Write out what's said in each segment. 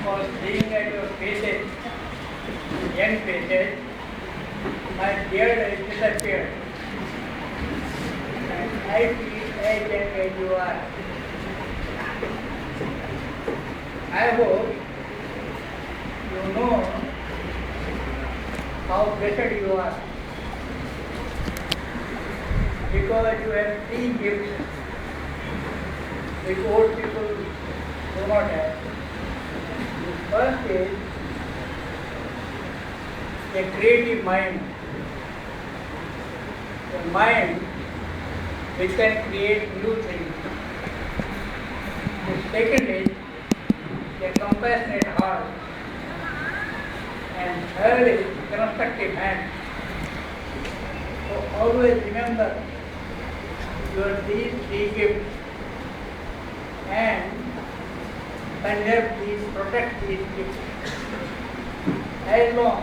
was seeing at your faces, young faces, my beard has disappeared. And I feel as young as you are. I hope you know how blessed you are, because you have three gifts which old people do not have. The first is a creative mind, a mind which can create new things. The second is a compassionate heart, and third is constructive hand. So always remember your these three gifts and conserve these, protect these gifts. As long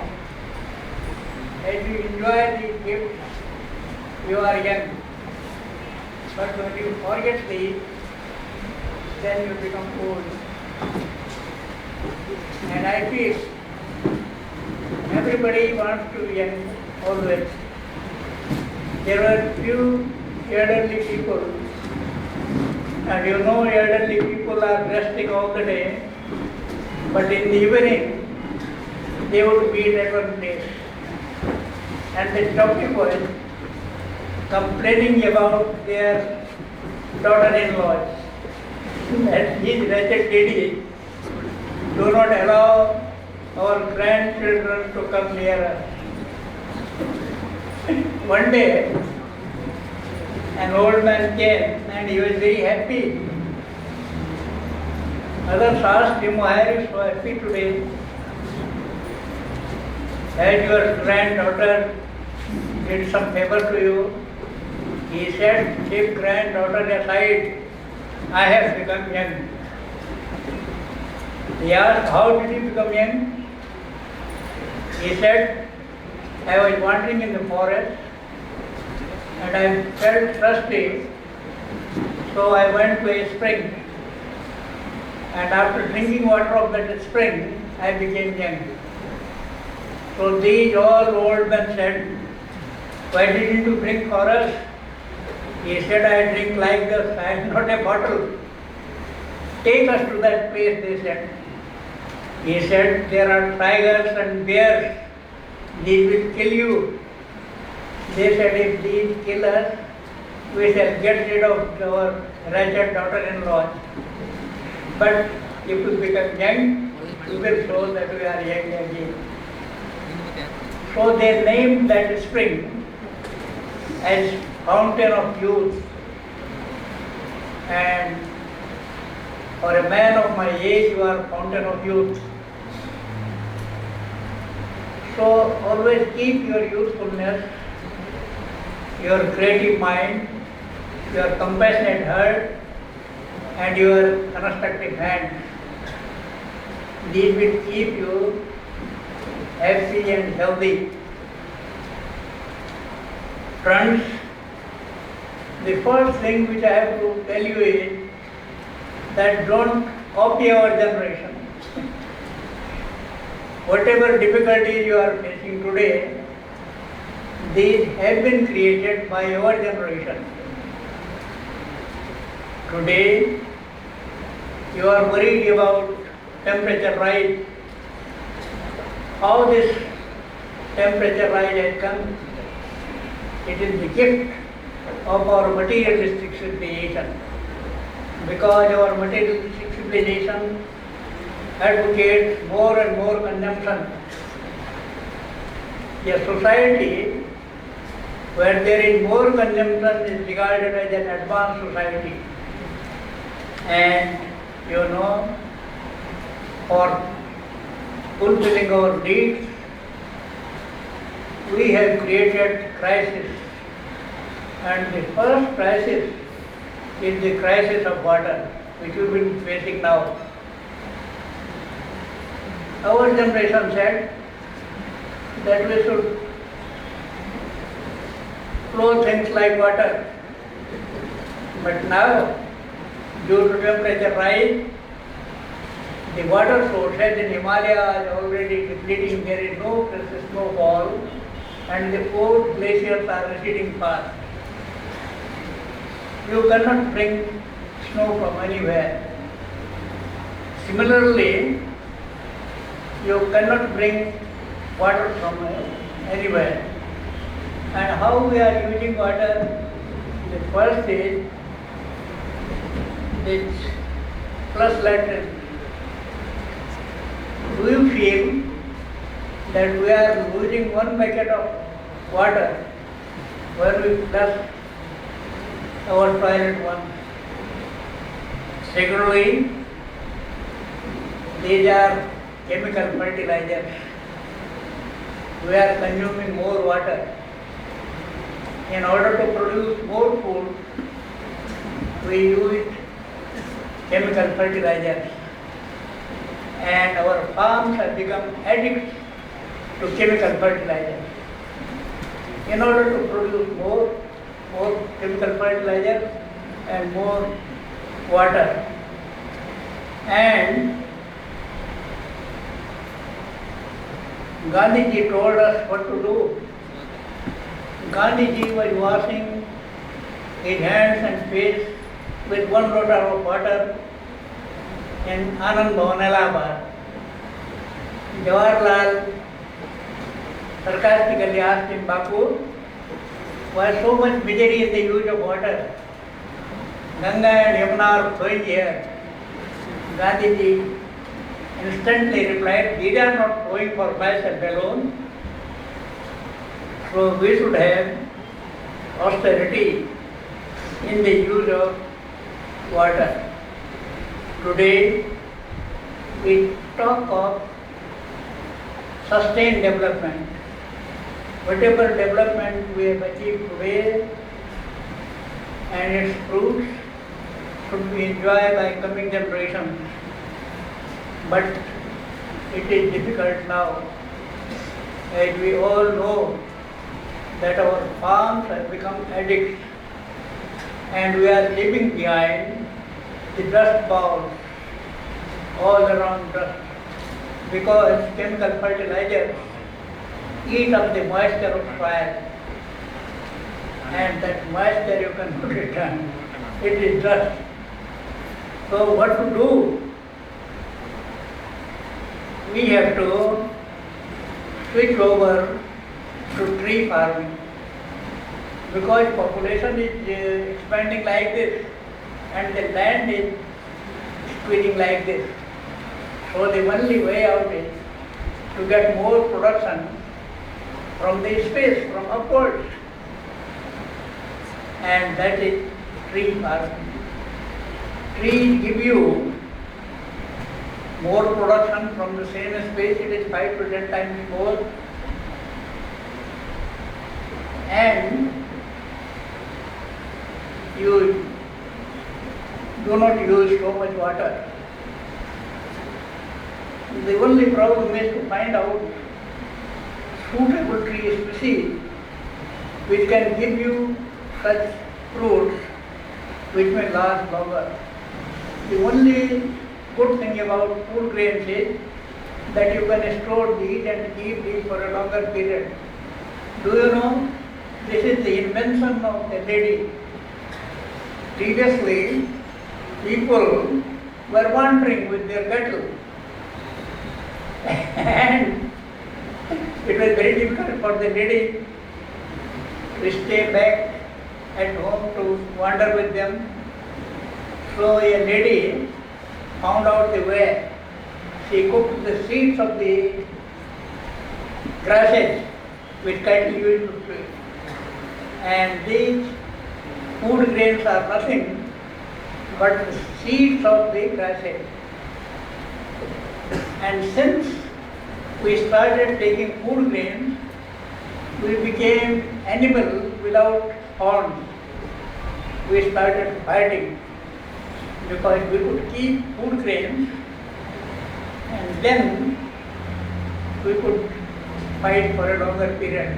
as you enjoy these gifts, you are young. But when you forget these, then you become old. And I feel everybody wants to be young always. There were few elderly people, and you know elderly people are resting all the day, but in the evening they would meet at one place. And the topic was complaining about their daughter-in-laws. That these wretched ladies do not allow our grandchildren to come near us. One day, an old man came and he was very happy. Others asked him, why are you so happy today? Has your granddaughter did some favor to you? He said, keep granddaughter aside, I have become young. He asked, how did you become young? He said, I was wandering in the forest and I felt thirsty, so I went to a spring. And after drinking water of that spring, I became young. So these all old men said, why didn't you drink for us? He said, I drink like this, I am not a bottle. Take us to that place, they said. He said, there are tigers and bears, these will kill you. They said, if these kill us, we shall get rid of our wretched daughter-in-law. But if we become young, we will show that we are young again. So they named that spring as Fountain of Youth. And for a man of my age, you are Fountain of Youth. So always keep your youthfulness, your creative mind, your compassionate heart, and your constructive hand. These will keep you happy and healthy. Friends, the first thing which I have to tell you is that don't copy our generation. Whatever difficulties you are facing today, these have been created by our generation. Today, you are worried about temperature rise. How this temperature rise has come? It is the gift of our materialistic civilization. Because our materialistic civilization advocates more and more consumption. A society where there is more consumption is regarded as an advanced society. And you know, for fulfilling our needs, we have created crisis. And the first crisis is the crisis of water, which we've been facing now. Our generation said that we should flow things like water. But now, due to temperature rise, The water sources in Himalaya are already depleting, there is no snowfall, and the old glaciers are receding fast. You cannot bring snow from anywhere. Similarly, you cannot bring water from anywhere. And how we are using water? The first is this plus lateral. Do you feel that we are losing 1 bucket of water when we flush our toilet once? Secondly, these are chemical fertilizers. We are consuming more water. In order to produce more food, we use chemical fertilizers. And our farms have become addicts to chemical fertilizers. In order to produce more chemical fertilizers and more water. And Gandhiji told us what to do. Gandhiji was washing his hands and face with 1 liter of water in Anand Bhavan, Allahabad. Jawaharlal sarcastically asked him, Bapu, why so much misery in the use of water? Ganga and Yamuna are flowing here. Gandhiji instantly replied, these are not flowing for myself alone. So we should have austerity in the use of water. Today, we talk of sustained development. Whatever development we have achieved today and its fruits should be enjoyed by coming generations. But it is difficult now, as we all know that our farms have become addicts and we are leaving behind the dust balls all around us because chemical fertilizers eat up the moisture of soil, and that moisture you cannot return. It is dust. So what to do? We have to switch over to tree farming because population is expanding like this and the land is squeezing like this. So the only way out is to get more production from the space, from upwards, and that is tree farming. Trees give you more production from the same space, it is 5 to 10 times more, and you do not use so much water. The only problem is to find out suitable tree species which can give you such fruits which may last longer. The only good thing about food grains is that you can store these and keep these for a longer period. Do you know, this is the invention of a lady. Previously, people were wandering with their cattle and it was very difficult for the lady to stay back at home to wander with them. So a lady found out the way. She cooked the seeds of the grasses which cattle used to eat. And these food grains are nothing but the seeds of the grasses. And since we started taking food grains, we became animals without horns. We started fighting because we could keep food grains and then we could fight for a longer period.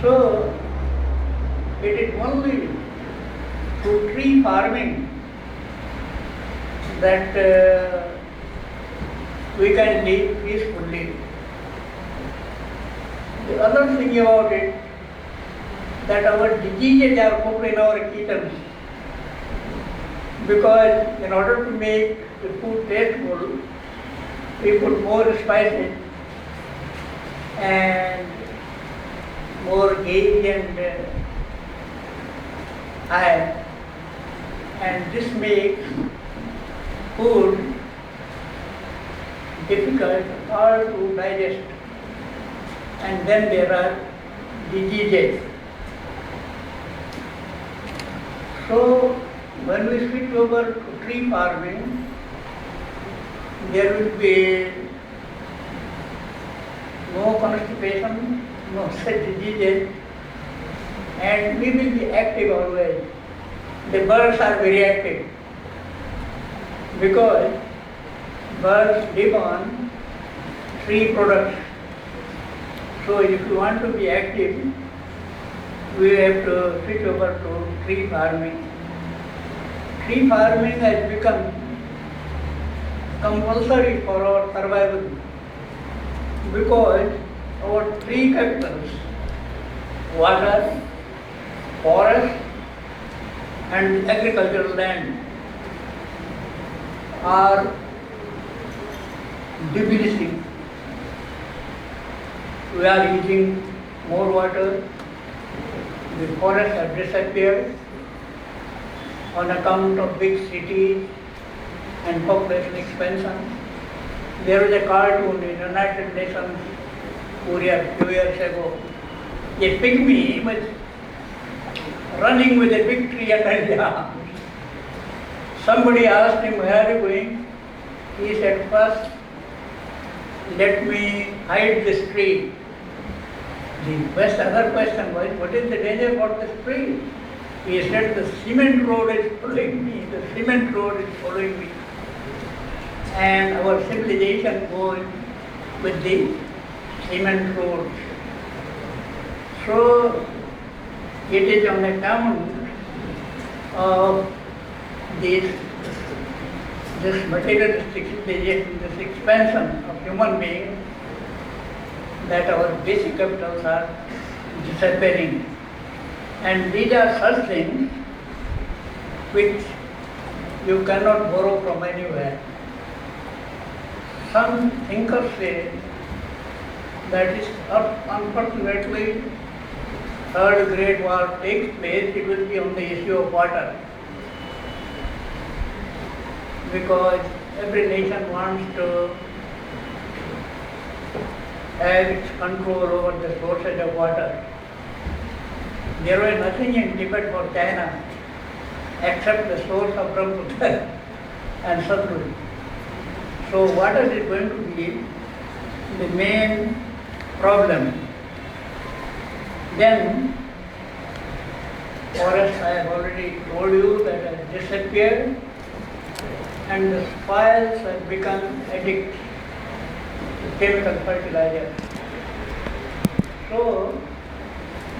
So it is only through tree farming that we can live peacefully. The other thing about it, that our diseases are put in our kitchens, because in order to make the food tasteful, we put more spices and more ghee and iron, and this makes food difficult, hard to digest, and then there are diseases. So when we switch over to tree farming, there will be no constipation, no such diseases, and we will be active always. The birds are very active because birds live on tree products. So if you want to be active, we have to switch over to tree farming. Tree farming has become compulsory for our survival because our three capitals, water, forest and agricultural land, are diminishing. We are using more water, the forests have disappeared on account of big cities and population expansion. There was a cartoon in the United Nations few years ago. A pygmy was running with a big tree under his arms. Somebody asked him, "Where are you going?" He said, "First, let me hide this tree." The other question was, "What is the danger for this tree?" He said, "The cement road is following me, the cement road is following me." And our civilization goes with the cement roads. So it is on account of this materialistic civilization, this expansion of human beings, that our basic capitals are disappearing. And these are such things which you cannot borrow from anywhere. Some thinkers say that is unfortunately third great war takes place, it will be on the issue of water. Because every nation wants to have its control over the sources of water. There was nothing in Tibet for China except the source of Brahmaputra and Satluj. So water is going to be the main problem. Then forest, I have already told you, that has disappeared, and the soils have become addict to chemical fertilizer. So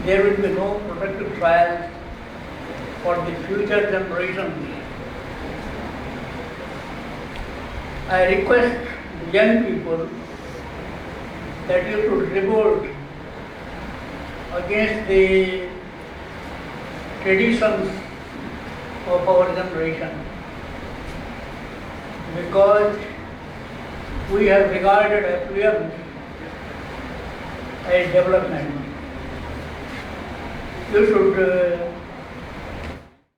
there will be no productive soil for the future generations. I request the young people that you should revolt against the traditions of our generation, because we have regarded affluence as development. You should